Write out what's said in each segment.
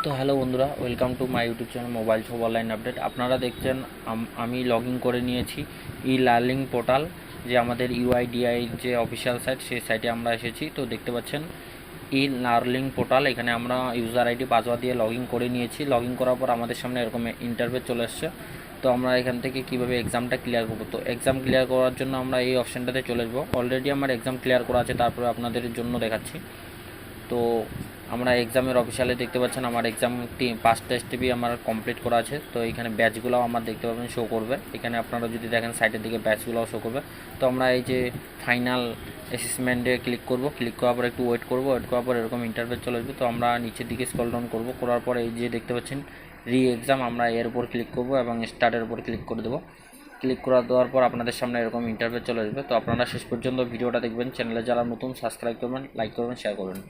তো হ্যালো বন্ধুরা, welcome to my YouTube channel mobile shop online update. আপনারা দেখছেন আমি লগ ইন করে নিয়েছি ই লার্নিং পোর্টাল, যে আমাদের ইউআইডিআই যে অফিসিয়াল সাইট, সেই সাইটে আমরা এসেছি। তো দেখতে পাচ্ছেন ই লার্নিং পোর্টাল, এখানে আমরা ইউজার আইডি পাসওয়ার্ড দিয়ে লগ ইন করে নিয়েছি। লগ ইন করার পর আমাদের সামনে এরকম ইন্টারফেস চলে এসছে। তো আমরা এখান থেকে কীভাবে এক্সামটা ক্লিয়ার করবো, তো এক্সাম ক্লিয়ার করার জন্য আমরা এই অপশানটাতে চলে আসবো। অলরেডি আমার এক্সাম ক্লিয়ার করা আছে, তারপরে আপনাদের জন্য দেখাচ্ছি। তো আমরা এক্সামের অফিসিয়ালে দেখতে পাচ্ছেন আমার এক্সামটি 5টা স্টেপই আমার কমপ্লিট করা আছে। তো এখানে ব্যাচগুলোও আমার দেখতে পাবেন শো করবে। এখানে আপনারা যদি দেখেন সাইটের দিকে ব্যাচগুলোও শো করবে। তো আমরা এই যে ফাইনাল অ্যাসেসমেন্টে ক্লিক করব। ক্লিক করার পর একটু ওয়েট করব। ওয়েট করার পর এরকম ইন্টারফেস চলে আসবে। তো আমরা নিচের দিকে স্ক্রল ডাউন করব। করার পর এই যে দেখতে পাচ্ছেন রি এক্সাম, আমরা এর উপর ক্লিক করব এবং স্টার্টের উপর ক্লিক করে দেবো। ক্লিক করে দেওয়ার পর আপনাদের সামনে এরকম ইন্টারফেস চলে আসবে। তো আপনারা শেষ পর্যন্ত ভিডিওটা দেখবেন। চ্যানেলে যারা নতুন সাবস্ক্রাইব করবেন, লাইক করবেন, শেয়ার করবেন।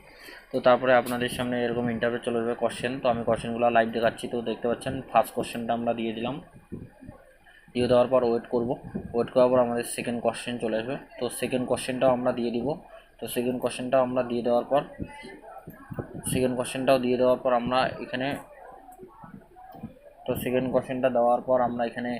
তো তারপরে আপনাদের সামনে এরকম ইন্টারফেস চলে আসবে কোশ্চেন। তো আমি কোশ্চেনগুলো লাইভ দেখাচ্ছি। তো দেখতে পাচ্ছেন ফার্স্ট কোশ্চেনটা আমরা দিয়ে দিলাম। দিয়ে দেওয়ার পর ওয়েট করব। ওয়েট করার পর আমাদের সেকেন্ড কোশ্চেন চলে আসবে। তো সেকেন্ড কোশ্চেনটাও আমরা দিয়ে দিব। তো সেকেন্ড কোশ্চেনটাও আমরা দিয়ে দেওয়ার পর আমরা এখানে সেকেন্ড কোশ্চেনটা দেওয়ার পর আমরা এখানে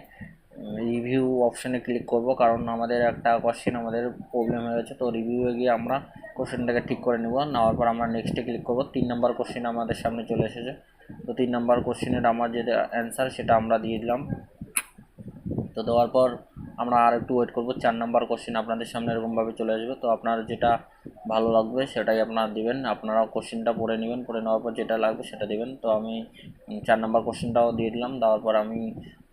রিভিউ অপশানে ক্লিক করব, কারণ আমাদের একটা কোশ্চেন আমাদের প্রবলেম হয়ে গেছে। তো রিভিউয়ে গিয়ে আমরা কোশ্চেনটাকে ঠিক করে নেওয়ার পর আমরা নেক্সটে ক্লিক করব। 3 নম্বর কোশ্চেন আমাদের সামনে চলে এসেছে। তো 3 নম্বর কোশ্চেনের আমার যে অ্যান্সার সেটা আমরা দিয়ে দিলাম। তো দেওয়ার পর আমরা আর একটু ওয়েট করব। 4 নম্বর কোশ্চেন আপনাদের সামনে এরকমভাবে চলে আসবে। তো আপনার যেটা ভালো লাগবে সেটাই আপনারা দিবেন। আপনারা কোশ্চেনটা পড়ে নেবেন, পড়ে নেওয়ার পর যেটা লাগবে সেটা দিবেন। তো আমি 4 নম্বর কোশ্চেনটাও দিয়ে দিলাম। দেওয়ার পর আমি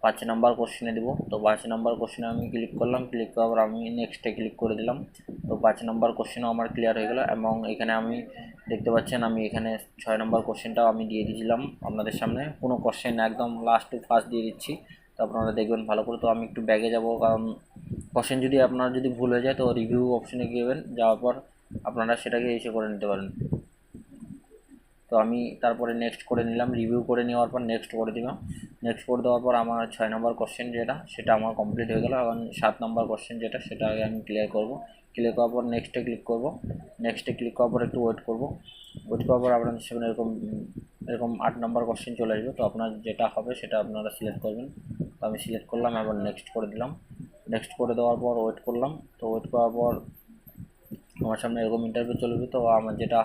5 নম্বর কোশ্চেনে দেবো। তো 5 নম্বর কোশ্চেনে আমি ক্লিক করলাম। ক্লিক করার পর আমি নেক্সটে ক্লিক করে দিলাম। তো 5 নম্বর কোশ্চেনও আমার ক্লিয়ার হয়ে গেল। এবং এখানে আমি দেখতে পাচ্ছেন আমি এখানে 6 নম্বর কোশ্চেনটাও আমি দিয়ে দিয়েছিলাম আপনাদের সামনে। কোনো কোশ্চেন একদম লাস্ট টু ফার্স্ট দিয়ে দিচ্ছি। তো আপনারা দেখবেন ভালো করে। তো আমি একটু ব্যাগে যাব, কারণ কোশ্চেন যদি আপনার ভুল হয়ে যায় তো রিভিউ অপশনে গিয়েবেন, যাওয়ার পর আপনারা সেটাকে এসে করে নিতে পারেন। তো আমি তারপরে নেক্সট করে নিলাম। রিভিউ করে নেওয়ার পর নেক্সট করে দিলাম। নেক্সট করে দেওয়ার পর আমার 6 নম্বর কোশ্চেন সেটা আমার কমপ্লিট হয়ে গেল। এবং 7 নম্বর কোশ্চেন সেটা আগে আমি ক্লিয়ার করব। ক্লিয়ার করার পর নেক্সটে ক্লিক করব। নেক্সটে ক্লিক করার পর একটু ওয়েট করব। ওয়েট করার পর আপনাদের সামনে এরকম 8 নম্বর কোশ্চেন চলে আসবে। তো আপনার যেটা হবে সেটা আপনারা সিলেক্ট করবেন। তো আমি সিলেক্ট করলাম এবং নেক্সট করে দিলাম। নেক্সট করে দেওয়ার পর ওয়েট করলাম। তো ওয়েট করার পর আমার সামনে এরকম ইন্টারভিউ চলবে। তো আমার যেটা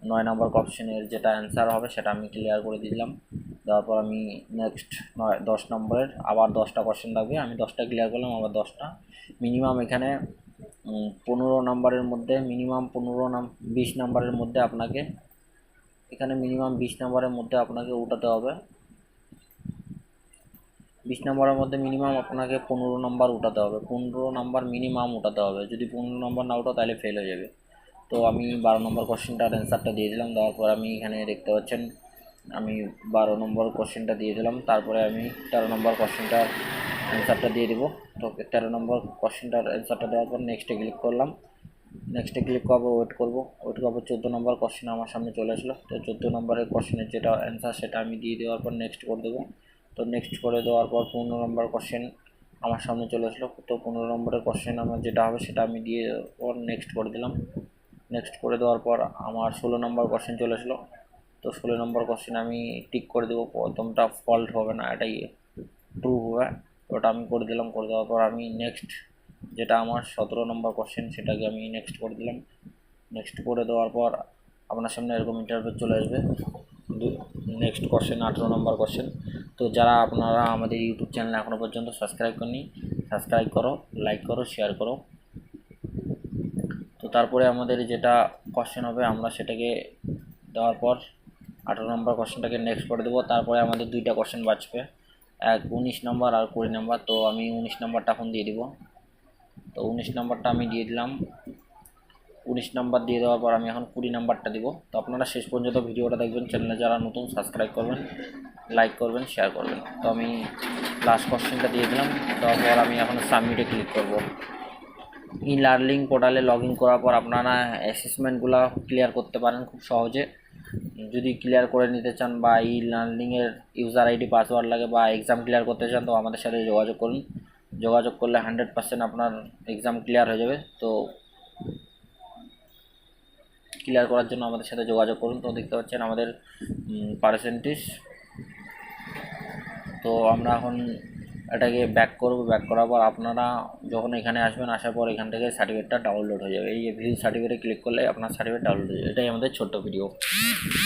9 নম্বর কোশ্চেনের যেটা অ্যান্সার হবে সেটা আমি ক্লিয়ার করে দিলাম। দেওয়ার পর আমি নেক্সট 10 নম্বরের আবার 10টা কোশ্চেন লাগবে। আমি 10টা ক্লিয়ার করলাম, আবার 10টা। মিনিমাম এখানে 15 নম্বরের মধ্যে, মিনিমাম 20 নম্বরের মধ্যে আপনাকে মিনিমাম 20 নম্বরের মধ্যে আপনাকে উঠাতে হবে। 20 নম্বরের মধ্যে মিনিমাম আপনাকে 15 নম্বর উঠাতে হবে। 15 নম্বর মিনিমাম উঠাতে হবে। যদি 15 নম্বর না উঠাও তাহলে ফেল হয়ে যাবে। তো আমি 12 নম্বর কোশ্চেনটার অ্যান্সারটা দিয়ে দিলাম। দেওয়ার পর আমি এখানে দেখতে পাচ্ছেন আমি 12 নম্বর কোশ্চেনটা দিয়ে দিলাম। তারপরে আমি 13 নম্বর কোশ্চেনটার অ্যান্সারটা দিয়ে দেবো। তো 13 নম্বর কোশ্চেনটার অ্যান্সারটা দেওয়ার পর নেক্সটে ক্লিক করলাম। নেক্সটে ক্লিক করবো, ওয়েট করবো। 14 নম্বর কোশ্চেন আমার সামনে চলে আসলো। তো 14 নম্বরের কোশ্চেনের যেটা অ্যান্সার সেটা আমি দিয়ে দেওয়ার পর নেক্সট করে দেবো। তো নেক্সট করে দেওয়ার পর 15 নম্বর কোশ্চেন আমার সামনে চলে আসলো। তো 15 নম্বরের কোশ্চেন আমার যেটা হবে সেটা আমি দিয়ে পর নেক্সট করে দিলাম। নেক্সট করে দেওয়ার পর আমার 16 নম্বর কোশ্চেন চলে আসলো। তো 16 নম্বর কোশ্চেন আমি টিক করে দেবো। প্রথমটা ফল্ট হবে না, এটাই ট্রু হবে। ওটা আমি করে দিলাম। করে দেওয়ার পর আমি নেক্সট যেটা আমার 17 নম্বর কোশ্চেন সেটাকে আমি নেক্সট করে দিলাম। নেক্সট করে দেওয়ার পর আপনার সামনে এরকম ইন্টারভিউ চলে আসবে। নেক্সট কোশ্চেন 18 নম্বর কোশ্চেন। তো যারা আপনারা আমাদের ইউটিউব চ্যানেল এখনও পর্যন্ত সাবস্ক্রাইব করেনি, সাবস্ক্রাইব করো, লাইক করো, শেয়ার করো। তো তারপরে আমাদের যেটা কোশ্চেন হবে আমরা সেটাকে দেওয়ার পর 18 নম্বর কোশ্চেনটাকে নেক্সট করে দেবো। তারপরে আমাদের 2টা কোশ্চেন বাঁচবে, 19 নম্বর আর 20 নম্বর। তো আমি 19 নম্বরটা এখন দিয়ে দিব। তো 19 নম্বরটা আমি দিয়ে দিলাম। 19 নম্বর দিয়ে দেওয়ার পর আমি এখন 20 নম্বরটা দিব। তো আপনারা শেষ পর্যন্ত ভিডিওটা দেখবেন। চ্যানেলে যারা নতুন সাবস্ক্রাইব করবেন, লাইক করবেন, শেয়ার করবেন। তো আমি লাস্ট কোশ্চেনটা দিয়ে দিলাম। তারপর আমি এখন সাবমিটে ক্লিক করব। ই লার্নিং পোর্টালে লগ ইন করার পর আপনারা অ্যাসেসমেন্টগুলো ক্লিয়ার করতে পারেন খুব সহজে। যদি ক্লিয়ার করে নিতে চান বা ই লার্নিংয়ের ইউজার আইডি পাসওয়ার্ড লাগে বা এক্সাম ক্লিয়ার করতে চান তো আমাদের সাথে যোগাযোগ করুন। যোগাযোগ করলে 100% আপনার এক্সাম ক্লিয়ার হয়ে যাবে। তো ক্লিয়ার করার জন্য আমাদের সাথে যোগাযোগ করুন। তো দেখতে পাচ্ছেন আমাদের পার্সেন্টেজ। তো আমরা এখন এটাকে ব্যাক করব। ব্যাক করার পর আপনারা যখন এখানে আসবেন, আসার পর এখান থেকে সার্টিফিকেটটা ডাউনলোড হয়ে যাবে। এই ভিউ সার্টিফিকেটে ক্লিক করলে আপনার সার্টিফিকেট ডাউনলোড হয়ে যাবে। এটাই আমাদের ছোট্ট ভিডিও।